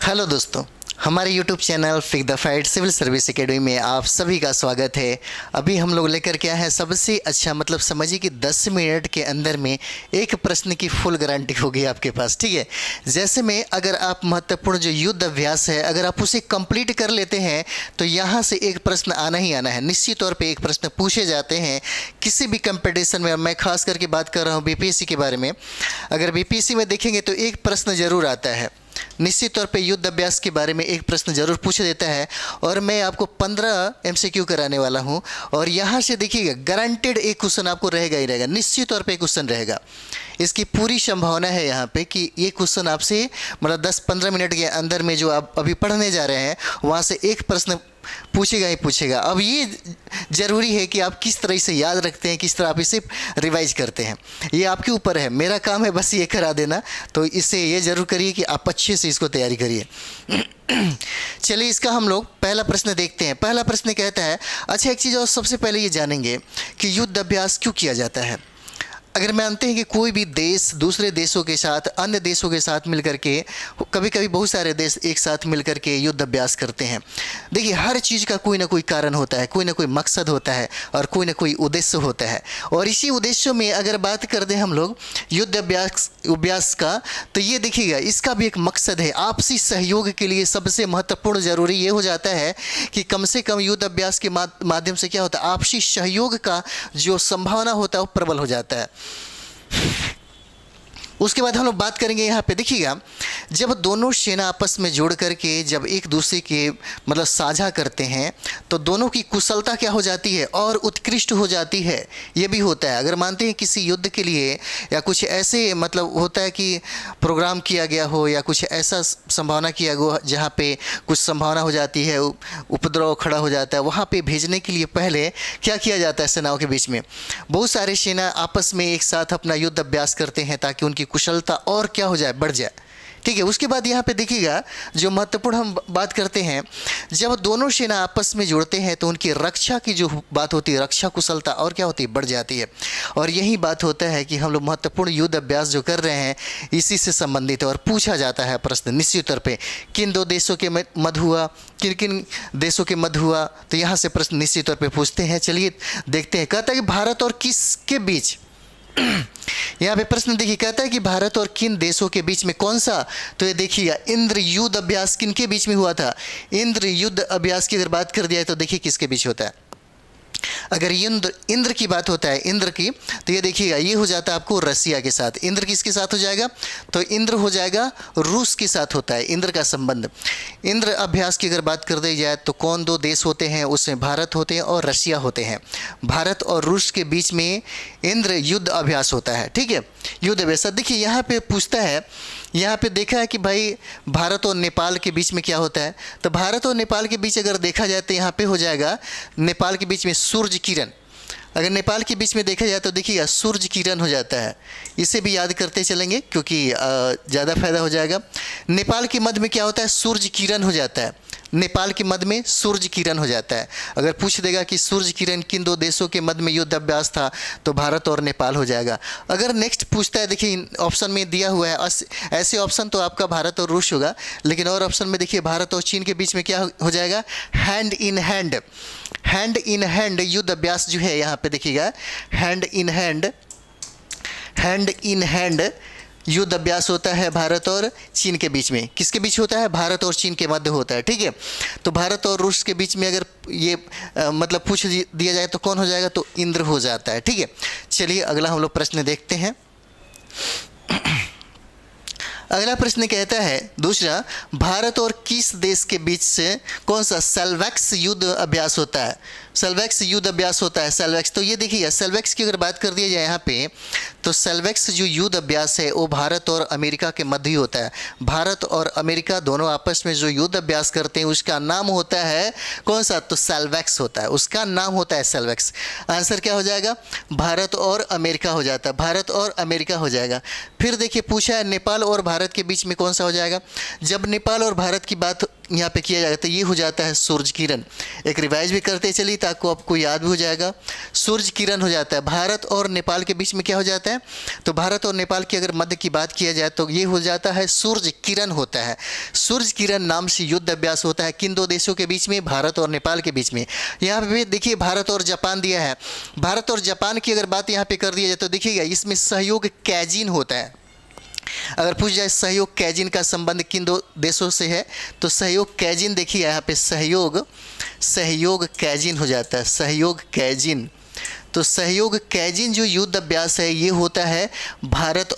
Hello दोस्तों, हमारे YouTube channel फिक the fight civil service academy में आप सभी का स्वागत है। अभी हम लोग लेकर के आए हैं सबसे अच्छा, मतलब समझिए कि 10 मिनट के अंदर में एक प्रश्न की फुल गारंटी होगी आपके पास। ठीक है, जैसे में अगर आप महत्वपूर्ण जो युद्ध अभ्यास है अगर आप उसे कंप्लीट कर लेते हैं तो यहाँ से एक प्रश्न आना ही आना है। निश्चित तौर पर एक प्रश्न पूछे जाते हैं किसी भी कंपटीशन में। मैं खास करके बात कर रहा हूँ बीपीएससी के बारे में। अगर बीपीएससी में देखेंगे तो एक प्रश्न जरूर आता है, निश्चित तौर पे युद्ध अभ्यास के बारे में एक प्रश्न जरूर पूछा देता है। और मैं आपको 15 एमसीक्यू कराने वाला हूं और यहाँ से देखिएगा गारंटेड एक क्वेश्चन आपको रहेगा ही रहेगा, निश्चित तौर पे एक क्वेश्चन रहेगा। इसकी पूरी संभावना है यहाँ पे कि ये क्वेश्चन आपसे मतलब 10-15 मिनट के अंदर में जो आप अभी पढ़ने जा रहे हैं वहाँ से एक प्रश्न पूछेगा ही पूछेगा। अब ये ज़रूरी है कि आप किस तरह से याद रखते हैं, किस तरह आप इसे रिवाइज करते हैं, ये आपके ऊपर है। मेरा काम है बस ये करा देना, तो इससे ये ज़रूर करिए कि आप अच्छे से इसको तैयारी करिए। चलिए इसका हम लोग पहला प्रश्न देखते हैं। पहला प्रश्न कहता है, अच्छा एक चीज़ और सबसे पहले ये जानेंगे कि युद्ध अभ्यास क्यों किया जाता है। अगर मानते हैं कि कोई भी देश दूसरे देशों के साथ, अन्य देशों के साथ मिलकर के, कभी कभी बहुत सारे देश एक साथ मिलकर के युद्ध अभ्यास करते हैं। देखिए हर चीज़ का कोई ना कोई कारण होता है, कोई ना कोई मकसद होता है और कोई ना कोई उद्देश्य होता है। और इसी उद्देश्यों में अगर बात कर दें हम लोग युद्ध अभ्यास का, तो ये देखिएगा इसका भी एक मकसद है। आपसी सहयोग के लिए सबसे महत्वपूर्ण ज़रूरी ये हो जाता है कि कम से कम युद्ध अभ्यास के माध्यम से क्या होता है, आपसी सहयोग का जो संभावना होता है वो प्रबल हो जाता है। उसके बाद हम लोग बात करेंगे यहाँ पे, देखिएगा जब दोनों सेना आपस में जोड़ करके जब एक दूसरे के मतलब साझा करते हैं तो दोनों की कुशलता क्या हो जाती है और उत्कृष्ट हो जाती है। ये भी होता है। अगर मानते हैं किसी युद्ध के लिए या कुछ ऐसे मतलब होता है कि प्रोग्राम किया गया हो या कुछ ऐसा संभावना किया गया जहाँ पे कुछ संभावना हो जाती है, उपद्रव खड़ा हो जाता है, वहाँ पे भेजने के लिए पहले क्या किया जाता है, सेनाओं के बीच में बहुत सारे सेना आपस में एक साथ अपना युद्ध अभ्यास करते हैं ताकि उनकी कुशलता और क्या हो जाए, बढ़ जाए। ठीक है, उसके बाद यहाँ पे देखिएगा जो महत्वपूर्ण हम बात करते हैं, जब दोनों सेना आपस में जुड़ते हैं तो उनकी रक्षा की जो बात होती है, रक्षा कुशलता और क्या होती है, बढ़ जाती है। और यही बात होता है कि हम लोग महत्वपूर्ण युद्ध अभ्यास जो कर रहे हैं इसी से संबंधित है। और पूछा जाता है प्रश्न निश्चित तौर पर किन दो देशों के मध्य हुआ, किन किन देशों के मध्य हुआ, तो यहाँ से प्रश्न निश्चित तौर पर पूछते हैं। चलिए देखते हैं। कहता है कि भारत और किसके बीच, यहाँ पे प्रश्न देखिए, कहता है कि भारत और किन देशों के बीच में कौन सा, तो ये देखिएगा इंद्र युद्ध अभ्यास किन के बीच में हुआ था। इंद्र युद्ध अभ्यास की अगर बात कर दिया है तो देखिए किसके बीच होता है। अगर इंद्र की बात होता है, इंद्र की, तो ये देखिएगा ये हो जाता है आपको रसिया के साथ। इंद्र किसके साथ हो जाएगा, तो इंद्र हो जाएगा रूस के साथ होता है इंद्र का संबंध। इंद्र अभ्यास की अगर बात कर दी जाए तो कौन दो देश होते हैं, उसमें भारत होते हैं और रसिया होते हैं। भारत और रूस के बीच में इंद्र युद्ध अभ्यास होता है। ठीक है, युद्ध अभ्यास। देखिए यहाँ पे पूछता है, यहाँ पे देखा है कि भाई भारत और नेपाल के बीच में क्या होता है, तो भारत और नेपाल के बीच अगर देखा जाए तो यहाँ पे हो जाएगा नेपाल के बीच में सूर्य किरण। अगर नेपाल के बीच में देखा जाए तो देखिएगा सूर्य किरण हो जाता है। इसे भी याद करते चलेंगे क्योंकि ज़्यादा फायदा हो जाएगा। नेपाल के मध्य में क्या होता है, सूर्य किरण हो जाता है। नेपाल के मध्य में सूर्य किरण हो जाता है। अगर पूछ देगा कि सूर्य किरण किन दो देशों के मध्य में युद्ध अभ्यास था, तो भारत और नेपाल हो जाएगा। अगर नेक्स्ट पूछता है, देखिए ऑप्शन में दिया हुआ है ऐसे ऑप्शन तो आपका भारत और रूस होगा, लेकिन और ऑप्शन में देखिए भारत और चीन के बीच में क्या हो जाएगा, hand in hand. Hand in hand युद्ध अभ्यास जो है यहाँ पे देखिएगा, हैंड इन हैंड युद्ध अभ्यास होता है भारत और चीन के बीच में। किसके बीच होता है, भारत और चीन के मध्य होता है। ठीक है, तो भारत और रूस के बीच में अगर ये मतलब पूछ दिया जाए तो कौन हो जाएगा, तो इंद्र हो जाता है। ठीक है, चलिए अगला हम लोग प्रश्न देखते हैं। अगला प्रश्न कहता है दूसरा, भारत और किस देश के बीच से कौन सा सेल्वेक्स युद्ध अभ्यास होता है। सेल्वेक्स युद्ध अभ्यास होता है, सेल्वेक्स। तो ये देखिए सेल्वेक्स की अगर बात कर दी जाए यहाँ पे, तो सेल्वेक्स जो युद्ध अभ्यास है वो भारत और अमेरिका के मध्य ही होता है। भारत और अमेरिका दोनों आपस में जो युद्ध अभ्यास करते हैं उसका नाम होता है कौन सा, तो सेल्वेक्स होता है, उसका नाम होता है सेल्वेक्स। आंसर क्या हो जाएगा, भारत और अमेरिका हो जाता है, भारत और अमेरिका हो जाएगा। फिर देखिए पूछा है नेपाल और भारत के बीच में कौन सा हो जाएगा। जब नेपाल और भारत की बात यहाँ पे किया जाएगा तो ये हो जाता है सूरज किरण। एक रिवाइज भी करते चलिए ताकि आपको याद भी हो जाएगा। सूरज किरण हो जाता है। भारत और नेपाल के बीच में क्या हो जाता है, तो भारत और नेपाल की अगर मध्य की बात किया जाए तो ये हो जाता है सूरज किरण होता है। सूरज किरण नाम से युद्ध अभ्यास होता है किन दो देशों के बीच में, भारत और नेपाल के बीच में। यहाँ पे देखिए भारत और जापान दिया है। भारत और जापान की अगर बात यहाँ पे कर दिया जाए तो देखिएगा इसमें सहयोग कैजिन होता है। अगर पूछ जाए सहयोग कैजिन का संबंध किन दो देशों से है, तो सहयोग कैजिन देखिए यहाँ पे सहयोग कैजिन हो जाता है, सहयोग कैजिन। तो सहयोग कैजिन जो युद्ध अभ्यास है ये होता है भारत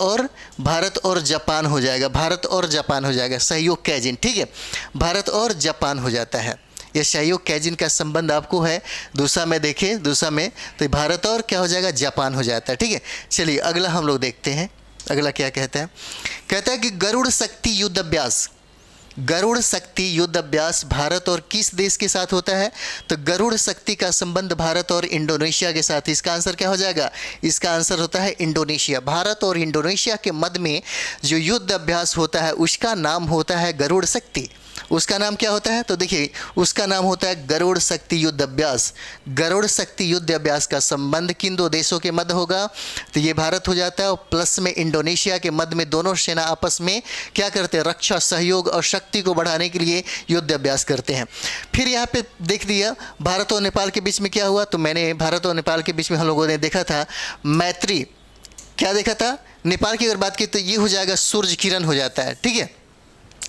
और जापान हो जाएगा, भारत और जापान हो जाएगा सहयोग कैजिन, ठीक है, भारत और जापान हो जाता है। ये सहयोग कैजिन का संबंध आपको है दूसरा में, देखें दूसरा में तो भारत और क्या हो जाएगा, जापान हो जाता है, ठीक है। चलिए अगला हम लोग देखते हैं, अगला क्या कहता है। कहता है कि गरुड़ शक्ति युद्ध अभ्यास, गरुड़ शक्ति युद्ध अभ्यास भारत और किस देश के साथ होता है, तो गरुड़ शक्ति का संबंध भारत और इंडोनेशिया के साथ। इसका आंसर क्या हो जाएगा, इसका आंसर होता है इंडोनेशिया। भारत और इंडोनेशिया के मध्य में जो युद्ध अभ्यास होता है उसका नाम होता है गरुड़ शक्ति। उसका नाम क्या होता है, तो देखिए उसका नाम होता है गरुड़ शक्ति युद्ध अभ्यास। गरुड़ शक्ति युद्ध अभ्यास का संबंध किन दो देशों के मध्य होगा, तो ये भारत हो जाता है और प्लस में इंडोनेशिया के मध्य में दोनों सेना आपस में क्या करते हैं, रक्षा सहयोग और शक्ति को बढ़ाने के लिए युद्ध अभ्यास करते हैं। फिर यहाँ पे देख लिया भारत और नेपाल के बीच में क्या हुआ, तो मैंने भारत और नेपाल के बीच में हम लोगों ने देखा था मैत्री, क्या देखा था, नेपाल की अगर बात की तो ये हो जाएगा सूरज किरण हो जाता है, ठीक है।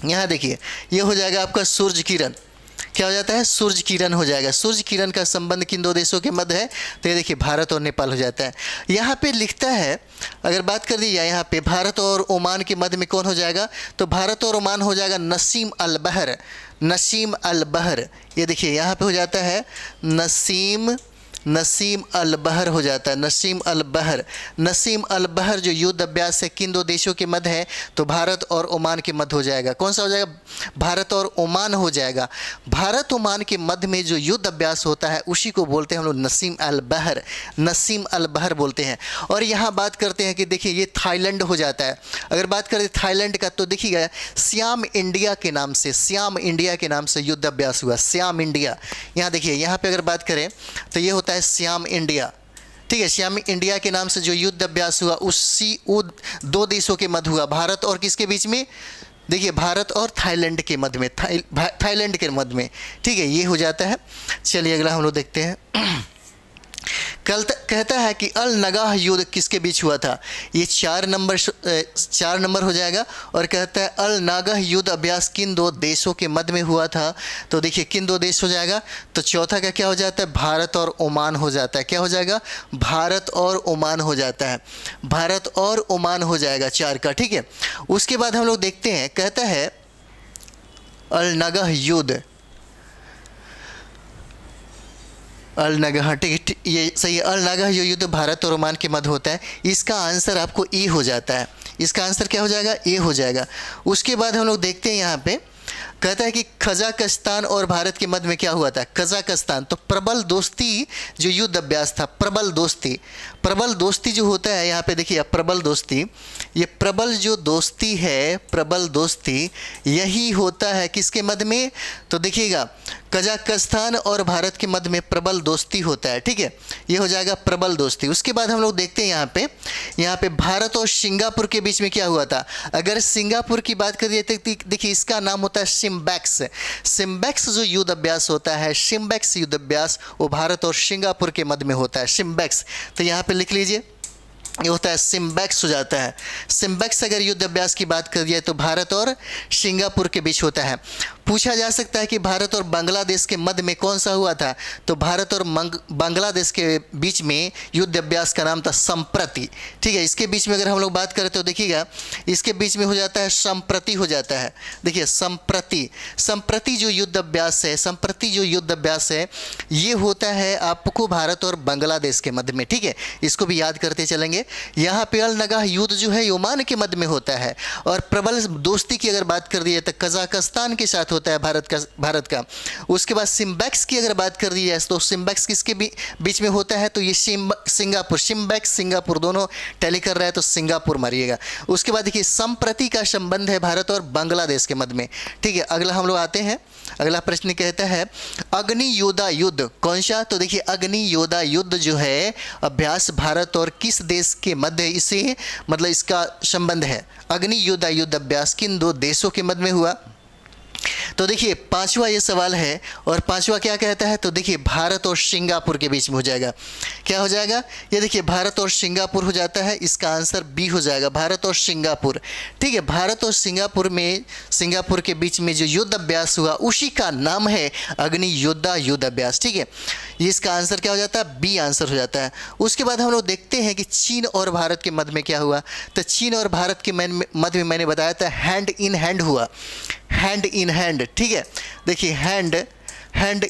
यहाँ देखिए ये हो जाएगा आपका सूरज किरण, क्या हो जाता है, सूरज किरण हो जाएगा। सूरज किरण का संबंध किन दो देशों के मध्य है, तो ये देखिए भारत और नेपाल हो जाता है। यहाँ पे लिखता है अगर बात कर दी जाए यहाँ पे भारत और ओमान के मध्य में कौन हो जाएगा, तो भारत और ओमान हो जाएगा नसीम अल बहर, नसीम अल बहर। ये देखिए यहाँ पे हो जाता है नसीम अल बहर हो जाता है, नसीम अल बहर। नसीम अल बहर जो युद्ध अभ्यास है किन दो देशों के मध्य है, तो भारत और ओमान के मध्य हो जाएगा। कौन सा हो जाएगा, भारत और ओमान हो जाएगा। भारत ओमान के मध्य में जो युद्ध अभ्यास होता है उसी को बोलते हैं हम लोग नसीम अल बहर, नसीम अल बहर बोलते हैं। और यहाँ बात करते हैं कि देखिए ये थाईलैंड हो जाता है। अगर बात करें थाईलैंड का तो देखिएगा श्याम इंडिया के नाम से, श्याम इंडिया के नाम से युद्ध अभ्यास हुआ, श्याम इंडिया। यहाँ देखिए यहाँ पे अगर बात करें तो ये होता है श्याम इंडिया, ठीक है। श्याम इंडिया के नाम से जो युद्ध अभ्यास हुआ उसी दो देशों के मध्य हुआ, भारत और किसके बीच में, देखिए भारत और थाईलैंड के मध्य में, थाईलैंड के मध्य में, ठीक है, ये हो जाता है। चलिए अगला हम लोग देखते हैं। कल कहता है कि अल नगाह युद्ध किसके बीच हुआ था, ये 4 नंबर हो जाएगा। और कहता है अल नगाह युद्ध अभ्यास किन दो देशों के मध्य में हुआ था, तो देखिए किन दो देश हो जाएगा, तो चौथा का क्या हो जाता है, भारत और ओमान हो जाता है। क्या हो जाएगा, भारत और ओमान हो जाता है, भारत और ओमान हो जाएगा 4 का, ठीक है। उसके बाद हम लोग देखते हैं, कहता है अल नगाह युद्ध, अल नगाह, ठीक है, ये सही है। अल नगाह ये युद्ध भारत और ओमान के मध्य होता है। इसका आंसर आपको ए हो जाता है, इसका आंसर क्या हो जाएगा, ए हो जाएगा। उसके बाद हम लोग देखते हैं यहाँ पे कहता है कि कजाकिस्तान और भारत के मध्य में क्या हुआ था, कजाकिस्तान। तो प्रबल दोस्ती जो युद्ध अभ्यास था, प्रबल दोस्ती जो होता है यहाँ पे देखिए प्रबल दोस्ती, ये प्रबल जो दोस्ती है, प्रबल दोस्ती यही होता है किसके मध्य में, तो देखिएगा कजाकिस्तान और भारत के मध्य में प्रबल दोस्ती होता है, ठीक है, ये हो जाएगा प्रबल दोस्ती। उसके बाद हम लोग देखते हैं यहाँ पे भारत और सिंगापुर के बीच में क्या हुआ था। अगर सिंगापुर की बात करिए तो देखिए इसका नाम होता है सिम्बैक्स। सिम्बैक्स जो युद्ध अभ्यास होता है, सिम्बैक्स युद्ध अभ्यास वो भारत और सिंगापुर के मध्य में होता है, सिम्बैक्स। तो यहाँ पे लिख लीजिए ये होता है सिम्बैक्स हो जाता है। सिम्बैक्स अगर युद्ध अभ्यास की बात करिए तो भारत और सिंगापुर के बीच होता है। पूछा जा सकता है कि भारत और बांग्लादेश के मध्य में कौन सा हुआ था, तो भारत और बांग्लादेश के बीच में युद्ध अभ्यास का नाम था संप्रति, ठीक है। इसके बीच में अगर हम लोग बात करें तो देखिएगा इसके बीच में हो जाता है संप्रति हो जाता है। देखिए संप्रति जो युद्ध अभ्यास है, संप्रति जो युद्ध अभ्यास है ये होता है आपको भारत और बांग्लादेश के मध्य में, ठीक है। इसको भी याद करते चलेंगे। यहाँ पे अल नगाह युद्ध जो है ओमान के मध्य में होता है। और प्रबल दोस्ती की अगर बात कर दी जाए तो कजाकिस्तान के साथ होता है भारत का। उसके बाद सिम्बैक्स की अगर बात कर दी जाए तो सिम्बैक्स किसके बीच में होता है, तो ये सिंगापुर, सिम्बैक्स सिंगापुर दोनों टैली कर रहा है तो सिंगापुर मारिएगा। उसके बाद देखिए संप्रति का संबंध है भारत और बांग्लादेश के मध्य में। ठीक है, अगला हम लोग आते हैं। अगला प्रश्न कहता है अग्नि योद्धा युद्ध कौन सा, तो देखिए अग्नि योद्धा युद्ध जो है अभ्यास भारत और किस देश के मध्य इसे मतलब इसका संबंध है। अग्नि योद्धा युद्ध अभ्यास किन दो देशों के मध्य में हुआ, तो देखिए पांचवा ये सवाल है और पांचवा क्या कहता है, तो देखिए भारत और सिंगापुर के बीच में हो जाएगा। क्या हो जाएगा, ये देखिए भारत और सिंगापुर हो जाता है, इसका आंसर बी हो जाएगा, भारत और सिंगापुर। ठीक है, भारत और सिंगापुर के बीच में जो युद्ध अभ्यास हुआ उसी का नाम है अग्नि योद्धा युद्ध अभ्यास। ठीक है, ये इसका आंसर क्या हो जाता है, बी आंसर हो जाता है। उसके बाद हम लोग देखते हैं कि चीन और भारत के मध्य में क्या हुआ, तो चीन और भारत के मध्य में मैंने बताया था हैंड इन हैंड हुआ, हैंड इन हैंड। ठीक है, देखिए हैंड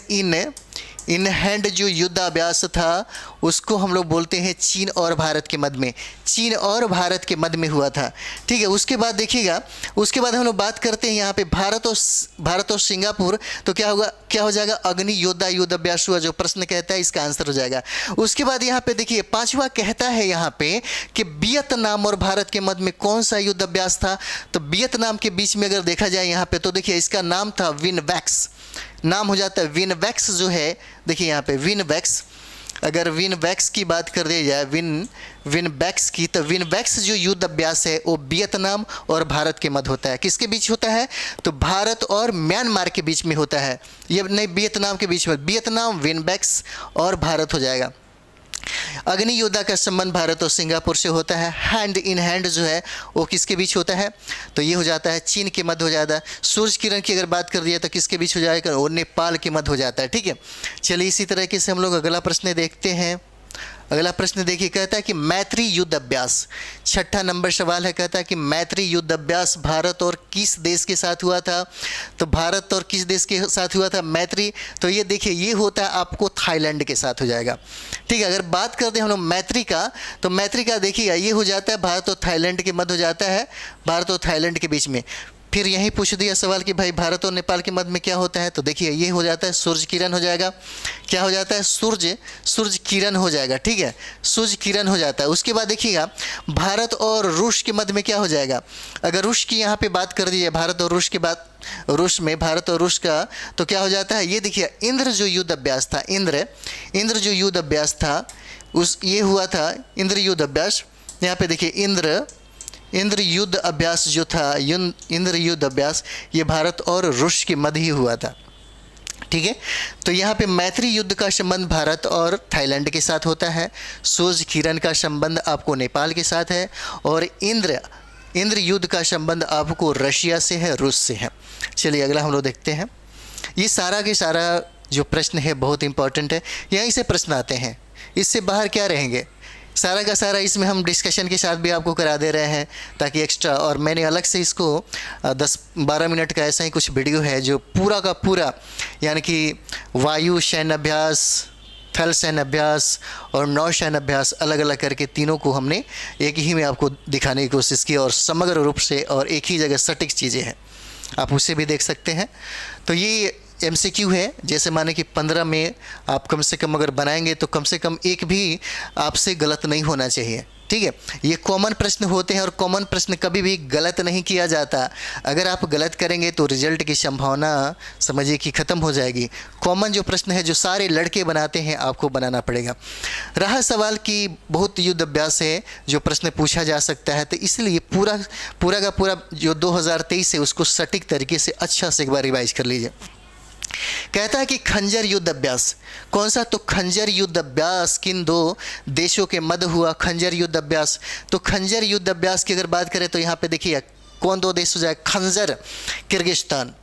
इन हैंड जो युद्धाभ्यास था उसको हम लोग बोलते हैं चीन और भारत के मध्य में, चीन और भारत के मध्य में हुआ था। ठीक है, उसके बाद देखिएगा, उसके बाद हम लोग बात करते हैं यहाँ पे भारत और सिंगापुर, तो क्या होगा, क्या हो जाएगा, अग्नि योद्धा युद्ध अभ्यास हुआ, जो प्रश्न कहता है इसका आंसर हो जाएगा। उसके बाद यहाँ पे देखिए पांचवा कहता है यहाँ पे कि वियतनाम और भारत के मध्य में कौन सा युद्ध अभ्यास था, तो वियतनाम के बीच में अगर देखा जाए यहाँ पे तो देखिए इसका नाम था विनवैक्स, नाम हो जाता है विनवैक्स जो है, देखिए यहाँ पे विनवैक्स। अगर विनवैक्स की बात कर दी जाए विनवैक्स की, तो विनवैक्स जो युद्ध अभ्यास है वो वियतनाम और भारत के मध्य होता है। किसके बीच होता है, तो भारत और म्यांमार के बीच में होता है, ये नहीं वियतनाम के बीच में, वियतनाम विनवैक्स और भारत हो जाएगा। अग्नि योद्धा का संबंध भारत और सिंगापुर से होता है। हैंड इन हैंड जो है वो किसके बीच होता है, तो ये हो जाता है चीन के मध्य हो जाता है। सूर्य किरण की अगर बात कर दिया तो किसके बीच हो जाएगा, वो नेपाल के मध्य हो जाता है। ठीक है, चलिए इसी तरीके से हम लोग अगला प्रश्न देखते हैं। अगला प्रश्न देखिए, कहता है कि मैत्री युद्ध अभ्यास, छठा नंबर सवाल है, कहता है कि मैत्री युद्ध अभ्यास भारत और किस देश के साथ हुआ था, तो भारत और किस देश के साथ हुआ था मैत्री, तो ये देखिए ये होता है आपको थाईलैंड के साथ हो जाएगा। ठीक है, अगर बात करते हैं हम लोग मैत्री का, तो मैत्री का देखिएगा ये हो जाता है भारत और थाईलैंड के मध्य हो जाता है, भारत और थाईलैंड के बीच में। फिर यही पूछ दिया सवाल कि भाई भारत और नेपाल के मध्य में क्या होता है, तो देखिए ये हो जाता है सूर्य किरण हो जाएगा। क्या हो जाता है, सूर्य किरण हो जाएगा। ठीक है, सूर्य किरण हो जाता है। उसके बाद देखिएगा भारत और रूस के मध्य में क्या हो जाएगा, अगर रूस की यहाँ पे बात कर दी जाए, भारत और रूस की बात, रूस में भारत और रूस का, तो क्या हो जाता है, ये देखिए इंद्र जो युद्ध अभ्यास था, इंद्र जो युद्ध अभ्यास था उस ये हुआ था इंद्र युद्ध अभ्यास। यहाँ पे देखिए इंद्र युद्ध अभ्यास जो था, इंद्र युद्ध अभ्यास ये भारत और रूस के मध्य ही हुआ था। ठीक है, तो यहाँ पे मैत्री युद्ध का संबंध भारत और थाईलैंड के साथ होता है, सूर्य किरण का संबंध आपको नेपाल के साथ है, और इंद्र युद्ध का संबंध आपको रशिया से है, रूस से है। चलिए अगला हम लोग देखते हैं। ये सारा के सारा जो प्रश्न है बहुत इंपॉर्टेंट है, यहीं से प्रश्न आते हैं, इससे बाहर क्या रहेंगे, सारा का सारा इसमें हम डिस्कशन के साथ भी आपको करा दे रहे हैं ताकि एक्स्ट्रा, और मैंने अलग से इसको 10-12 मिनट का ऐसा ही कुछ वीडियो है जो पूरा का पूरा यानी कि वायु सैन्य अभ्यास, थल सैन्य अभ्यास और नौ सैन्य अभ्यास अलग अलग करके तीनों को हमने एक ही में आपको दिखाने की कोशिश की, और समग्र रूप से और एक ही जगह सटीक चीज़ें हैं, आप उसे भी देख सकते हैं। तो ये MCQ है, जैसे माने कि 15 में आप कम से कम अगर बनाएंगे तो कम से कम एक भी आपसे गलत नहीं होना चाहिए। ठीक है, ये कॉमन प्रश्न होते हैं और कॉमन प्रश्न कभी भी गलत नहीं किया जाता। अगर आप गलत करेंगे तो रिजल्ट की संभावना समझिए कि ख़त्म हो जाएगी। कॉमन जो प्रश्न है जो सारे लड़के बनाते हैं आपको बनाना पड़ेगा। रहा सवाल कि बहुत युद्ध अभ्यास है जो प्रश्न पूछा जा सकता है, तो इसलिए पूरा का पूरा जो 2023 है उसको सटीक तरीके से अच्छा से एक बार रिवाइज कर लीजिए। कहता है कि खंजर युद्ध अभ्यास कौन सा, तो खंजर युद्ध अभ्यास किन दो देशों के मध्य हुआ, खंजर युद्ध अभ्यास। तो खंजर युद्ध अभ्यास की अगर बात करें तो यहाँ पे देखिए कौन दो देश हो जाए, खंजर किर्गिस्तान,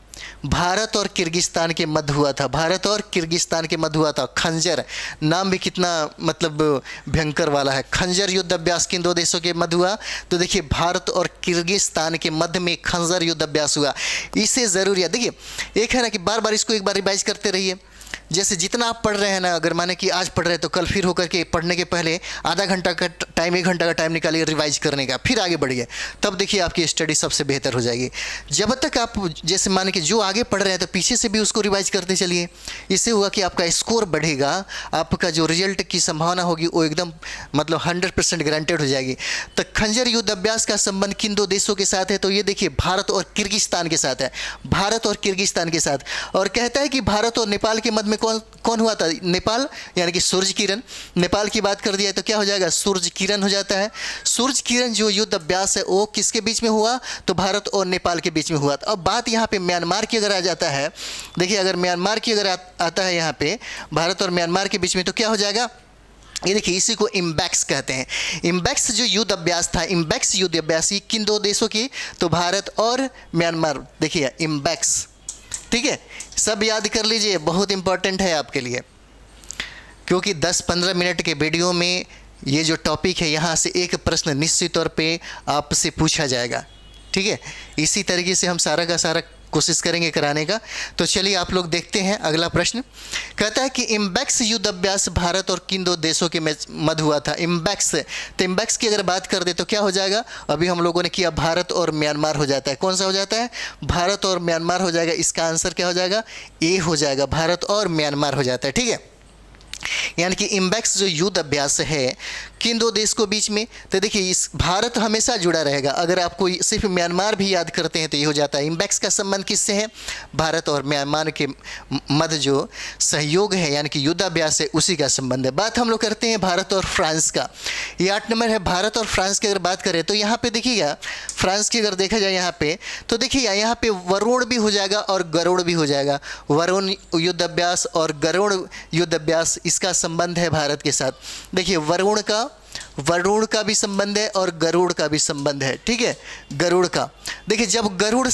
भारत और किर्गिस्तान के मध्य हुआ था, भारत और किर्गिस्तान के मध्य हुआ था। खंजर नाम भी कितना मतलब भयंकर वाला है। खंजर युद्ध अभ्यास किन दो देशों के मध्य हुआ, तो देखिए भारत और किर्गिस्तान के मध्य में खंजर युद्ध अभ्यास हुआ। इसे ज़रूरी है, देखिए एक है ना कि बार बार इसको एक बार रिवाइज करते रहिए, जैसे जितना आप पढ़ रहे हैं ना, अगर माने कि आज पढ़ रहे हैं तो कल फिर होकर के पढ़ने के पहले आधा घंटा का टाइम, 1 घंटा का टाइम निकालिए रिवाइज करने का, फिर आगे बढ़िए, तब देखिए आपकी स्टडी सबसे बेहतर हो जाएगी। जब तक आप जैसे माने कि जो आगे पढ़ रहे हैं तो पीछे से भी उसको रिवाइज करते चलिए। इससे होगा कि आपका स्कोर बढ़ेगा, आपका जो रिजल्ट की संभावना होगी वो एकदम मतलब 100% गारंटेड हो जाएगी। तो खंजर युद्ध अभ्यास का संबंध किन दो देशों के साथ है? तो ये देखिए भारत और किर्गिस्तान के साथ है, भारत और किर्गिस्तान के साथ। और कहता है कि भारत और नेपाल के मध्य में कौन हुआ था? नेपाल, यानी कि सूर्य किरण। नेपाल की बात कर दिया तो क्या हो जाएगा? सूर्य किरण हो जाता है। सूर्य किरण जो युद्ध अभ्यास है वो किसके बीच में हुआ? तो भारत और नेपाल के बीच में हुआ। अब बात यहाँ पे म्यांमार की अगर आ जाता है, देखिए अगर म्यांमार की अगर आता है यहाँ पे भारत और म्यांमार के बीच में, तो क्या हो जाएगा? ये देखिए इसी को इम्बैक्स कहते हैं। इम्बैक्स जो युद्ध अभ्यास था, इम्बैक्स युद्ध अभ्यास किन दो देशों की? तो भारत और म्यांमार। देखिए इम्बैक्स, ठीक है, सब याद कर लीजिए, बहुत इंपॉर्टेंट है आपके लिए, क्योंकि 10-15 मिनट के वीडियो में ये जो टॉपिक है यहाँ से एक प्रश्न निश्चित तौर पे आपसे पूछा जाएगा, ठीक है। इसी तरीके से हम सारा का सारा कोशिश करेंगे कराने का। तो चलिए आप लोग देखते हैं अगला प्रश्न। कहता है कि इम्बैक्स युद्ध अभ्यास भारत और किन दो देशों के मध्य हुआ था? इम्बैक्स, तो इम्बैक्स की अगर बात कर दे तो क्या हो जाएगा? अभी हम लोगों ने किया भारत और म्यांमार हो जाता है। कौन सा हो जाता है? भारत और म्यांमार हो जाएगा। इसका आंसर क्या हो जाएगा? ए हो जाएगा, भारत और म्यांमार हो जाता है, ठीक है। यानी कि इम्बैक्स जो युद्ध अभ्यास है किन दो देश को बीच में? तो देखिए इस भारत हमेशा जुड़ा रहेगा। अगर आपको सिर्फ म्यांमार भी याद करते हैं तो ये हो जाता है। इम्बैक्स का संबंध किससे है? भारत और म्यांमार के मध्य जो सहयोग है यानी कि युद्धाभ्यास है उसी का संबंध है। बात हम लोग करते हैं भारत और फ्रांस का। ये 8 नंबर है। भारत और फ्रांस की अगर बात करें तो यहाँ पे देखिएगा, फ्रांस की अगर देखा जाए यहाँ पे तो देखिएगा यहाँ पे वरुण भी हो जाएगा और गरुड़ भी हो जाएगा। वरुण युद्ध अभ्यास और गरुड़ युद्ध अभ्यास, इसका संबंध है भारत के साथ। देखिए वरुण का भी संबंध है और गरुड़ का भी संबंध है, ठीक है। गरुड़ का देखिए, जब गरुड़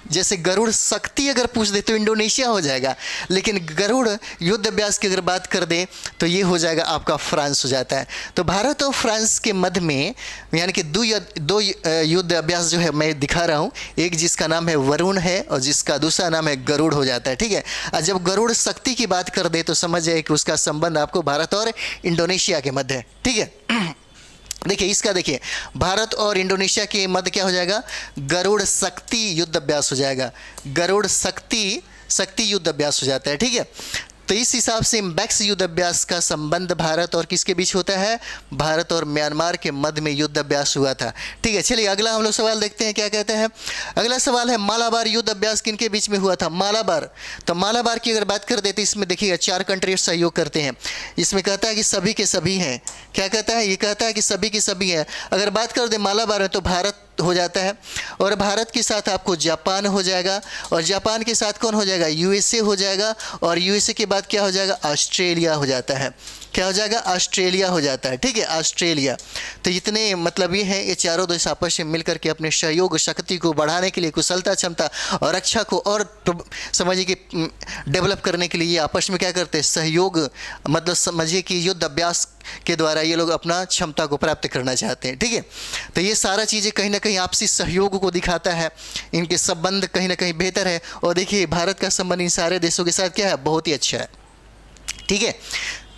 जैसे गरुड़ शक्ति अगर पूछ दे तो इंडोनेशिया हो जाएगा, लेकिन गरुड़ युद्ध अभ्यास की अगर बात कर दे तो ये हो जाएगा आपका फ्रांस हो जाता है। तो भारत और फ्रांस के मध्य में यानी कि दो युद्ध अभ्यास जो है मैं दिखा रहा हूँ, एक जिसका नाम है वरुण है और जिसका दूसरा नाम है गरुड़ हो जाता है, ठीक है। और जब गरुड़ शक्ति की बात कर दे तो समझ जाए कि उसका संबंध आपको भारत और इंडोनेशिया के मध्य है, ठीक है। देखिए इसका देखिए भारत और इंडोनेशिया के मध्य क्या हो जाएगा? गरुड़ शक्ति युद्ध अभ्यास हो जाएगा। गरुड़ शक्ति युद्ध अभ्यास हो जाता है, ठीक है। तो इस हिसाब से इम्बैक्स युद्ध अभ्यास का संबंध भारत और किसके बीच होता है? भारत और म्यांमार के मध्य में युद्ध अभ्यास हुआ था, ठीक है। चलिए अगला हम लोग सवाल देखते हैं क्या कहते हैं। अगला सवाल है मालाबार युद्ध अभ्यास किनके बीच में हुआ था? मालाबार। तो मालाबार की अगर बात कर देते तो इसमें देखिएगा 4 कंट्री सहयोग करते हैं। इसमें कहता है कि सभी के सभी हैं। क्या कहता है? ये कहता है कि सभी के सभी हैं। अगर बात कर दे मालाबार में तो भारत हो जाता है और भारत के साथ आपको जापान हो जाएगा और जापान के साथ कौन हो जाएगा? यूएसए हो जाएगा और यूएसए के बाद क्या हो जाएगा? ऑस्ट्रेलिया हो जाता है। क्या हो जाएगा? ऑस्ट्रेलिया हो जाता है, ठीक है, ऑस्ट्रेलिया। तो इतने मतलब ये है, ये चारों देश आपस में मिलकर के अपने सहयोग शक्ति को बढ़ाने के लिए, कुशलता क्षमता और रक्षा को और समझिए कि डेवलप करने के लिए ये आपस में क्या करते हैं? सहयोग, मतलब समझिए कि युद्ध अभ्यास के द्वारा ये लोग अपना क्षमता को प्राप्त करना चाहते हैं, ठीक है। तो ये सारा चीज़ें कहीं ना कहीं आपसी सहयोग को दिखाता है, इनके संबंध कहीं ना कहीं बेहतर है। और देखिए भारत का संबंध इन सारे देशों के साथ क्या है? बहुत ही अच्छा है, ठीक है।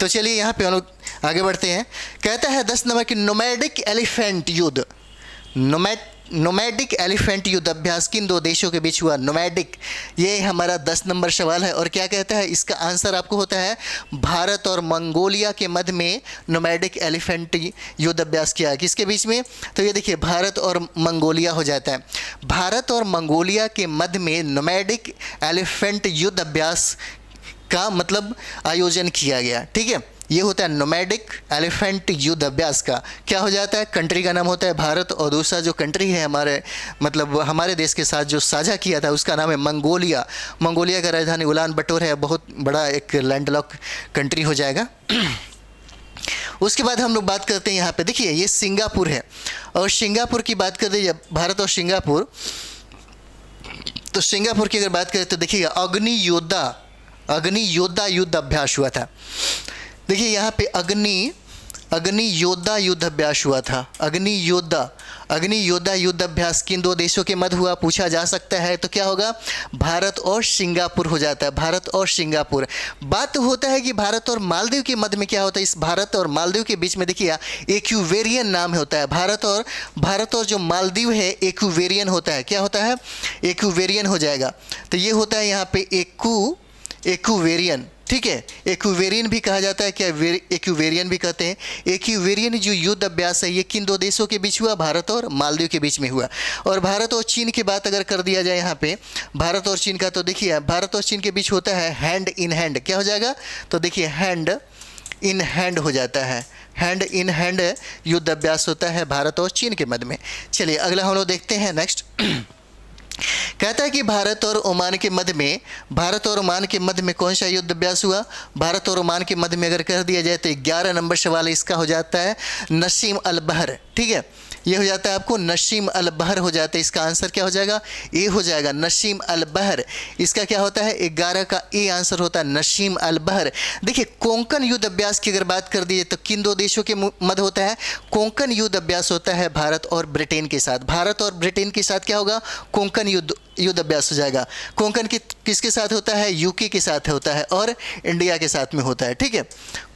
तो चलिए यहाँ पे हम लोग आगे बढ़ते हैं। कहता है 10 नंबर की नोमैडिक एलिफेंट युद्ध। नोमैडिक एलिफेंट युद्ध अभ्यास किन दो देशों के बीच हुआ? नोमैडिक, ये हमारा 10 नंबर सवाल है। और क्या कहता है? इसका आंसर आपको होता है भारत और मंगोलिया के मध्य में नोमैडिक एलिफेंट युद्ध अभ्यास किया है। किसके बीच में? तो ये देखिए भारत और मंगोलिया हो जाता है। भारत और मंगोलिया के मध्य में नोमैडिक एलिफेंट युद्ध अभ्यास का मतलब आयोजन किया गया, ठीक है। ये होता है नोमैडिक एलिफेंट युद्ध अभ्यास का। क्या हो जाता है? कंट्री का नाम होता है भारत और दूसरा जो कंट्री है हमारे मतलब हमारे देश के साथ जो साझा किया था उसका नाम है मंगोलिया। मंगोलिया का राजधानी उलान बटोर है, बहुत बड़ा एक लैंडलॉक कंट्री हो जाएगा। उसके बाद हम लोग बात करते हैं यहाँ पे, देखिए ये सिंगापुर है और सिंगापुर की बात करते हैं भारत और सिंगापुर। तो सिंगापुर की अगर बात करें तो देखिएगा अग्नि योद्धा युद्ध अभ्यास हुआ था। देखिए यहाँ पे अग्नि अग्नि योद्धा युद्ध अभ्यास हुआ था। अग्नि योद्धा युद्ध अभ्यास किन दो देशों के मध्य हुआ, पूछा जा सकता है। तो क्या होगा, भारत और सिंगापुर हो जाता है, भारत और सिंगापुर। बात होता है कि भारत और मालदीव के मध्य में क्या होता है, इस भारत और मालदीव के बीच में देखिए एक्यूवेरियन नाम होता है। भारत और जो मालदीव है एक्यूवेरियन होता है। क्या होता है, एक्यूवेरियन हो जाएगा। तो ये होता है यहाँ पे एक्यूवेरियन, ठीक है। एक्यूवेरियन भी कहा जाता है, क्या एक्यूवेरियन भी कहते हैं। एक्यूवेरियन जो युद्ध अभ्यास है ये किन दो देशों के बीच हुआ, भारत और मालदीव के बीच में हुआ। और भारत और चीन की बात अगर कर दिया जाए यहाँ पे, भारत और चीन का, तो देखिए भारत और चीन के बीच होता है हैंड इन हैंड। क्या हो जाएगा, तो देखिए हैंड इन हैंड हो जाता है, हैंड इन हैंड युद्ध अभ्यास होता है भारत और चीन के मध्य में। चलिए अगला हम लोग देखते हैं नेक्स्ट। कहता है कि भारत और ओमान के मध्य में कौन सा युद्ध अभ्यास हुआ। भारत और ओमान के मध्य में अगर कह दिया जाए तो 11 नंबर सवाल इसका हो जाता है नसीम अल बहर, ठीक है। ये हो जाता है आपको नसीम अल बहर हो जाता है। इसका आंसर क्या हो जाएगा, ए हो जाएगा, नसीम अल बहर। इसका क्या होता है, 11 का ए आंसर होता है नसीम अल बहर। देखिए कोंकण युद्ध अभ्यास की अगर बात कर दी तो किन दो देशों के मध्य होता है, कोंकण युद्ध अभ्यास होता है भारत और ब्रिटेन के साथ। भारत और ब्रिटेन के साथ क्या होगा, कोंकण युद्ध अभ्यास हो जाएगा। कोंकण किसके साथ होता है, यूके के साथ होता है और इंडिया के साथ में होता है, ठीक है।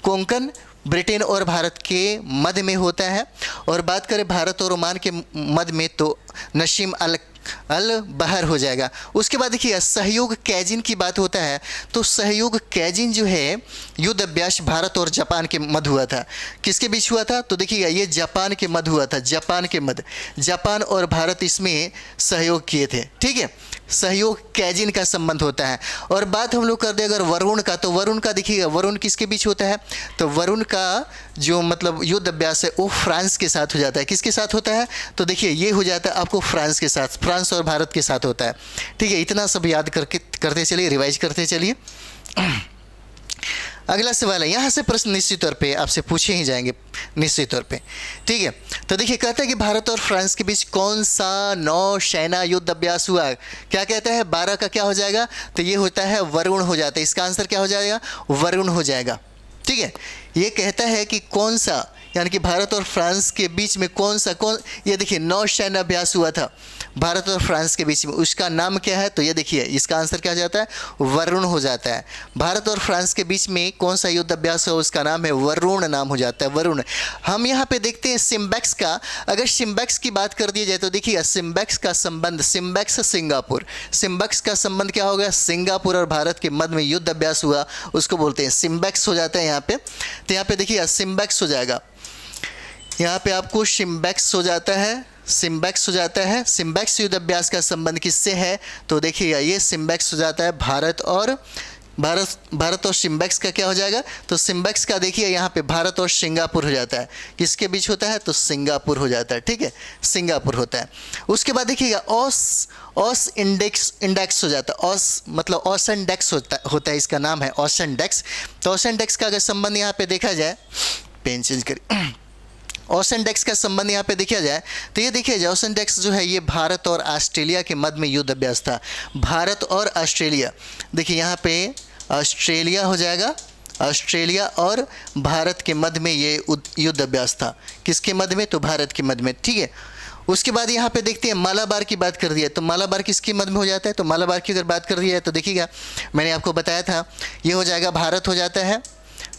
कोंकण ब्रिटेन और भारत के मध्य में होता है। और बात करें भारत और ओमान के मध्य में तो नसीम अल बहर हो जाएगा। उसके बाद देखिए सहयोग कैजिन की बात होता है, तो सहयोग कैजिन जो है युद्ध अभ्यास भारत और जापान के मध्य हुआ था। किसके बीच हुआ था, तो देखिएगा ये जापान के मध्य हुआ था, जापान के मध्य। जापान और भारत इसमें सहयोग किए थे, ठीक है। सहयोग कैजिन का संबंध होता है। और बात हम लोग कर दे अगर वरुण का, तो वरुण का देखिएगा वरुण किसके बीच होता है, तो वरुण का जो मतलब युद्ध अभ्यास है वो फ्रांस के साथ हो जाता है। किसके साथ होता है, तो देखिए ये हो जाता है आपको फ्रांस के साथ, फ्रांस और भारत के साथ होता है, ठीक है। इतना सब याद करते चलिए, रिवाइज करते चलिए। अगला सवाल है, यहाँ से प्रश्न निश्चित तौर पे आपसे पूछे ही जाएंगे निश्चित तौर पे, ठीक है। तो देखिए कहता है कि भारत और फ्रांस के बीच कौन सा नौसेना युद्ध अभ्यास हुआ। क्या कहता है, 12 का क्या हो जाएगा, तो ये होता है वरुण हो जाता है। इसका आंसर क्या हो जाएगा, वरुण हो जाएगा, ठीक है। ये कहता है कि कौन सा, यानी कि भारत और फ्रांस के बीच में ये देखिए नौसेना अभ्यास हुआ था भारत और फ्रांस के बीच में, उसका नाम क्या है, तो ये देखिए इसका आंसर क्या हो जाता है, वरुण हो जाता है। भारत और फ्रांस के बीच में कौन सा युद्ध अभ्यास है, उसका नाम है वरुण, नाम हो जाता है वरुण। हम यहाँ पे देखते हैं सिम्बैक्स का, अगर सिम्बैक्स की बात कर दी जाए तो देखिए सिम्बैक्स का संबंध, सिम्बैक्स सिंगापुर, सिम्बैक्स का संबंध क्या होगा, सिंगापुर और भारत के मध्य में युद्ध अभ्यास हुआ उसको बोलते हैं सिम्बैक्स हो जाता है यहाँ पे। तो यहाँ पे देखिए सिम्बैक्स हो जाएगा, यहाँ पे आपको सिम्बैक्स हो जाता है, सिम्बैक्स हो जाता है। सिम्बैक्स युद्ध अभ्यास का संबंध किससे है, तो देखिएगा ये सिम्बैक्स हो जाता है भारत और सिम्बैक्स का क्या हो जाएगा, तो सिम्बैक्स का देखिए यहाँ पे भारत और सिंगापुर हो जाता है। किसके बीच होता है, तो सिंगापुर हो जाता है, ठीक है, सिंगापुर होता है। उसके बाद देखिएगा ऑस इंडेक्स हो जाता है, ऑस मतलब ऑसन डेक्स होता है, इसका नाम है ऑसन डेक्स। तो ऑसन डेक्स का अगर संबंध यहाँ पे देखा जाए, पेन चेंज करिए, ओशन डेक्स का संबंध यहाँ पे देखा जाए तो ये देखिए ओशन डेक्स जो है ये भारत और ऑस्ट्रेलिया के मध्य में युद्ध अभ्यास था। भारत और ऑस्ट्रेलिया, देखिए यहाँ पे ऑस्ट्रेलिया हो जाएगा, ऑस्ट्रेलिया और भारत के मध्य में ये युद्ध अभ्यास था। किसके मध्य में, तो भारत के मध्य में, ठीक है। उसके बाद यहाँ पे देखते हैं मालाबार की बात कर दी है, तो मालाबार किसके मध्य में हो जाता है, तो मालाबार की अगर बात कर दी है तो देखिएगा मैंने आपको बताया था ये हो जाएगा भारत हो जाता है,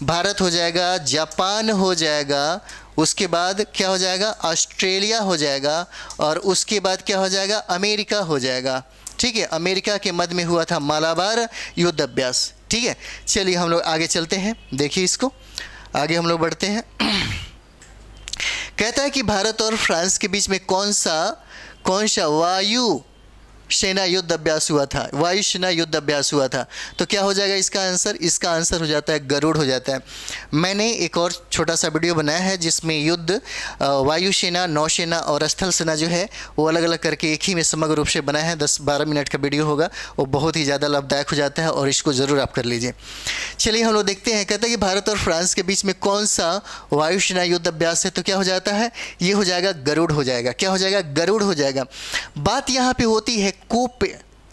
भारत हो जाएगा, जापान हो जाएगा, उसके बाद क्या हो जाएगा, ऑस्ट्रेलिया हो जाएगा, और उसके बाद क्या हो जाएगा, अमेरिका हो जाएगा, ठीक है। अमेरिका के मध्य में हुआ था मालाबार युद्ध अभ्यास, ठीक है। चलिए हम लोग आगे चलते हैं, देखिए इसको आगे हम लोग बढ़ते हैं। कहता है कि भारत और फ्रांस के बीच में कौन सा वायु सेना युद्ध अभ्यास हुआ था, वायुसेना युद्ध अभ्यास हुआ था। तो क्या हो जाएगा इसका आंसर हो जाता है गरुड़ हो जाता है। मैंने एक और छोटा सा वीडियो बनाया है जिसमें युद्ध वायुसेना, नौसेना और स्थल सेना जो है वो अलग अलग करके एक ही में समग्र रूप से बनाया है। 10-12 मिनट का वीडियो होगा, वो बहुत ही ज़्यादा लाभदायक हो जाता है और इसको ज़रूर आप कर लीजिए। चलिए हम लोग देखते हैं, कहते हैं कि भारत और फ्रांस के बीच में कौन सा वायुसेना युद्ध अभ्यास है, तो क्या हो जाता है, ये हो जाएगा गरुड़ हो जाएगा। क्या हो जाएगा, गरुड़ हो जाएगा। बात यहाँ पे होती है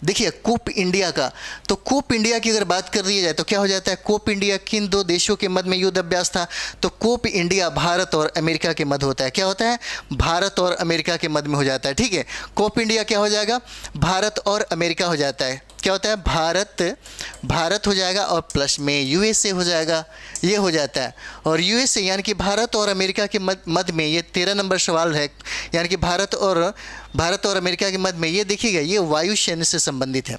देखिए कूप इंडिया का, तो कूप इंडिया की अगर बात कर दी जाए तो क्या हो जाता है, कूप इंडिया किन दो देशों के मध्य में युद्ध अभ्यास था, तो कूप इंडिया भारत और अमेरिका के मध्य होता है। क्या होता है, भारत और अमेरिका के मध्य में हो जाता है। ठीक है, कूप इंडिया क्या हो जाएगा, भारत और अमेरिका हो जाता है। क्या होता है, भारत हो जाएगा और प्लस में यूएसए हो जाएगा, ये हो जाता है। और यूएसए यानी कि भारत और अमेरिका के मध्य में, ये 13 नंबर सवाल है, यानी कि भारत और अमेरिका के मध्य में, ये देखिएगा ये वायु सैन्य से संबंधित है।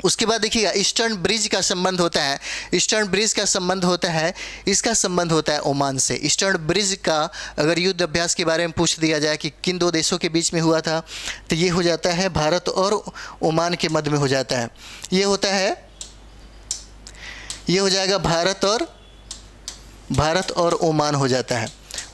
उसके बाद देखिएगा ईस्टर्न ब्रिज का संबंध होता है, ईस्टर्न ब्रिज का संबंध होता है, इसका संबंध होता है ओमान से। ईस्टर्न ब्रिज का अगर युद्ध अभ्यास के बारे में पूछ दिया जाए कि किन दो देशों के बीच में हुआ था, तो ये हो जाता है भारत और ओमान के मध्य में हो जाता है। ये होता है, ये हो जाएगा भारत और ओमान हो जाता है,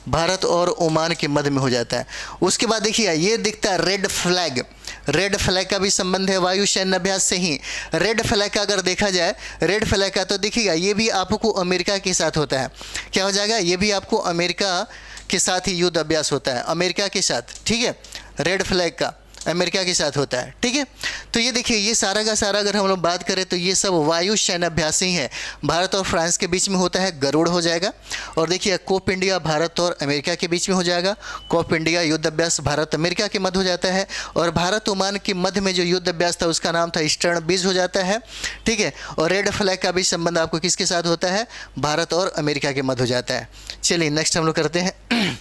भारत और ओमान के मध्य में हो जाता है। उसके बाद देखिए ये दिखता है रेड फ्लैग, रेड फ्लैग का भी संबंध है वायु सैन्य अभ्यास से ही। रेड फ्लैग का अगर देखा जाए, रेड फ्लैग का तो देखिएगा ये भी आपको अमेरिका के साथ होता है। क्या हो जाएगा, ये भी आपको अमेरिका के साथ ही युद्ध अभ्यास होता है, अमेरिका के साथ। ठीक है, रेड फ्लैग का अमेरिका के साथ होता है। ठीक है, तो ये देखिए ये सारा का सारा अगर हम लोग बात करें तो ये सब वायु सैन्य अभ्यास ही है। भारत और फ्रांस के बीच में होता है, गरुड़ हो जाएगा। और देखिए कोप इंडिया भारत और अमेरिका के बीच में हो जाएगा, कोप इंडिया युद्ध अभ्यास भारत अमेरिका के मध्य हो जाता है। और भारत ओमान के मध्य में जो युद्ध अभ्यास था उसका नाम था ईस्टर्न ब्रिज हो जाता है। ठीक है, और रेड फ्लैग का भी संबंध आपको किसके साथ होता है, भारत और अमेरिका के मध्य हो जाता है। चलिए नेक्स्ट हम लोग करते हैं।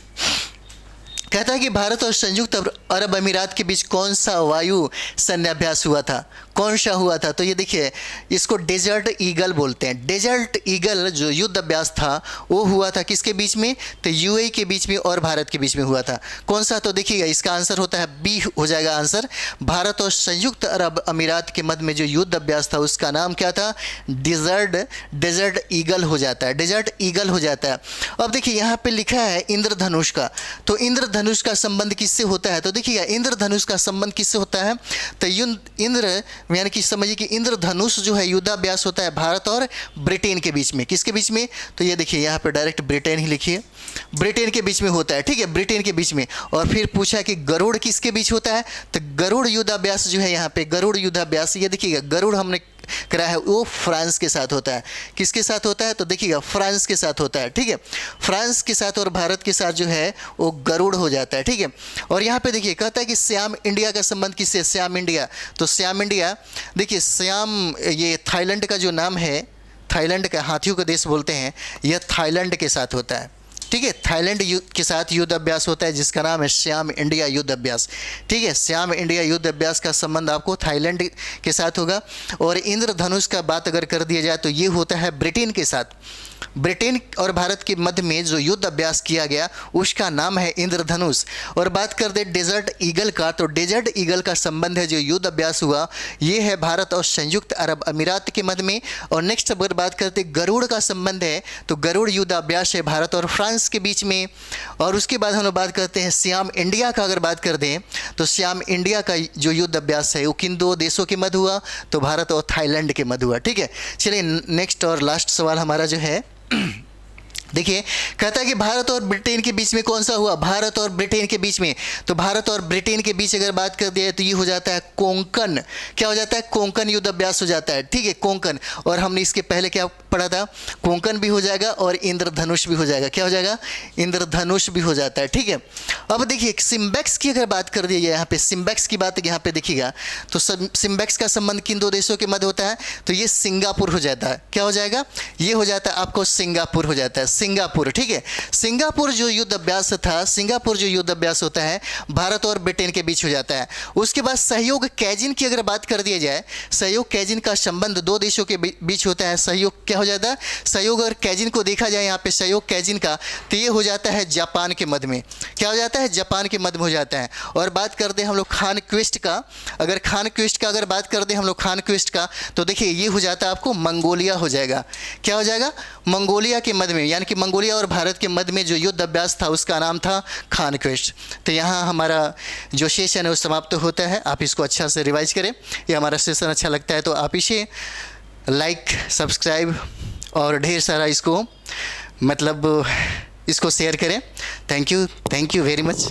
कहता है कि भारत और संयुक्त अरब अमीरात के बीच कौन सा वायु सैन्य अभ्यास हुआ था, कौन सा हुआ था, तो ये देखिए इसको डेजर्ट ईगल बोलते हैं। डेजर्ट ईगल जो युद्ध अभ्यास था वो हुआ था किसके बीच में, तो यूएई के बीच में और भारत के बीच में हुआ था। कौन सा, तो देखिएगा इसका आंसर होता है बी हो जाएगा आंसर। भारत और संयुक्त अरब अमीरात के मध्य में जो युद्ध अभ्यास था उसका नाम क्या था, डेजर्ट ईगल हो जाता है, डेजर्ट ईगल हो जाता है। अब देखिए यहाँ पे लिखा है इंद्रधनुष का, तो इंद्रधनुष का संबंध किससे होता है, तो देखिएगा इंद्रधनुष का संबंध किससे होता है, तो इंद्र यानी कि समझिए कि इंद्रधनुष जो है युद्धाभ्यास होता है भारत और ब्रिटेन के बीच में। किसके बीच में, तो ये देखिए यहाँ पे डायरेक्ट ब्रिटेन ही लिखिए, ब्रिटेन के बीच में होता है। ठीक है, ब्रिटेन के बीच में। और फिर पूछा कि गरुड़ किसके बीच होता है, तो गरुड़ युद्धाभ्यास जो है यहाँ पे गरुड़ युद्धाभ्यास, ये देखिएगा गरुड़ हमने करा है वो फ्रांस के साथ होता है। किसके साथ होता है, तो देखिएगा फ्रांस के साथ होता है। ठीक है, फ्रांस के साथ और भारत के साथ जो है वो गरुड़ हो जाता है। ठीक है, और यहाँ पे देखिए कहता है कि श्याम इंडिया का संबंध किससे, श्याम इंडिया, तो श्याम इंडिया देखिए श्याम ये थाईलैंड का जो नाम है, थाईलैंड का हाथियों का देश बोलते हैं, यह थाईलैंड के साथ होता है। ठीक है, थाईलैंड के साथ युद्ध अभ्यास होता है जिसका नाम है श्याम इंडिया युद्ध अभ्यास। ठीक है, श्याम इंडिया युद्ध अभ्यास का संबंध आपको थाईलैंड के साथ होगा। और इंद्रधनुष का बात अगर कर दिया जाए तो ये होता है ब्रिटेन के साथ। ब्रिटेन और भारत के मध्य में जो युद्ध अभ्यास किया गया उसका नाम है इंद्रधनुष। और बात कर दे डेजर्ट ईगल का, तो डेजर्ट ईगल का संबंध है जो युद्ध अभ्यास हुआ ये है भारत और संयुक्त अरब अमीरात के मध्य में। और नेक्स्ट अगर बात करते गरुड़ का संबंध है तो गरुड़ युद्ध अभ्यास है भारत और फ्रांस के बीच में। और उसके बाद हम लोग बात करते हैं श्याम इंडिया का, अगर बात कर दें तो श्याम इंडिया का जो युद्ध अभ्यास है वो किन दो देशों के मध्य हुआ, तो भारत और थाईलैंड के मध्य हुआ। ठीक है, चलिए नेक्स्ट और लास्ट सवाल हमारा जो है देखिए कहता है कि भारत और ब्रिटेन के बीच में कौन सा हुआ, भारत और ब्रिटेन के बीच में, तो भारत और ब्रिटेन के बीच अगर बात कर दिया तो ये हो जाता है कोंकण। क्या हो जाता है, कोंकण युद्ध अभ्यास हो जाता है। ठीक है, कोंकण। और हमने इसके पहले क्या पढ़ा था, कोंकण भी हो जाएगा और इंद्रधनुष भी हो जाएगा। क्या हो जाएगा, इंद्रधनुष भी हो जाता है। ठीक है, अब देखिए सिम्बेक्स की अगर बात कर दी जाए, यहाँ पे सिम्बेक्स की बात यहाँ पे देखिएगा तो सिम्बेक्स का संबंध किन दो देशों के मध्य होता है, तो ये सिंगापुर हो जाता है। क्या हो जाएगा, ये हो जाता है आपको सिंगापुर हो जाता है, सिंगापुर। ठीक है, सिंगापुर जो युद्ध अभ्यास था, सिंगापुर जो युद्ध अभ्यास होता है भारत और ब्रिटेन के बीच हो जाता है। उसके बाद सहयोग कैजिन की अगर बात कर दिया जाए, सहयोग कैजिन का संबंध दो देशों के बीच होता है। सहयोग क्या हो जाता है, सहयोग और कैजिन को देखा जाए यहाँ पे सहयोग कैजिन का, तो ये हो जाता है जापान के मध्य में। क्या हो जाता है, जापान के मध्य में हो जाता है। और बात करते हैं हम लोग खान क्विस्ट का, अगर खान क्विस्ट का अगर बात करते हैं हम लोग खान क्विस्ट का, तो देखिए ये हो जाता है आपको मंगोलिया हो जाएगा। क्या हो जाएगा, मंगोलिया के मध्य में, यानी कि मंगोलिया और भारत के मध्य में जो युद्ध अभ्यास था उसका नाम था खान क्विस्ट। तो यहाँ हमारा जो सेशन है वो समाप्त होता है। आप इसको अच्छा से रिवाइज करें, ये हमारा सेशन अच्छा लगता है तो आप इसे लाइक सब्सक्राइब और ढेर सारा इसको मतलब इसको शेयर करें। Thank you very much.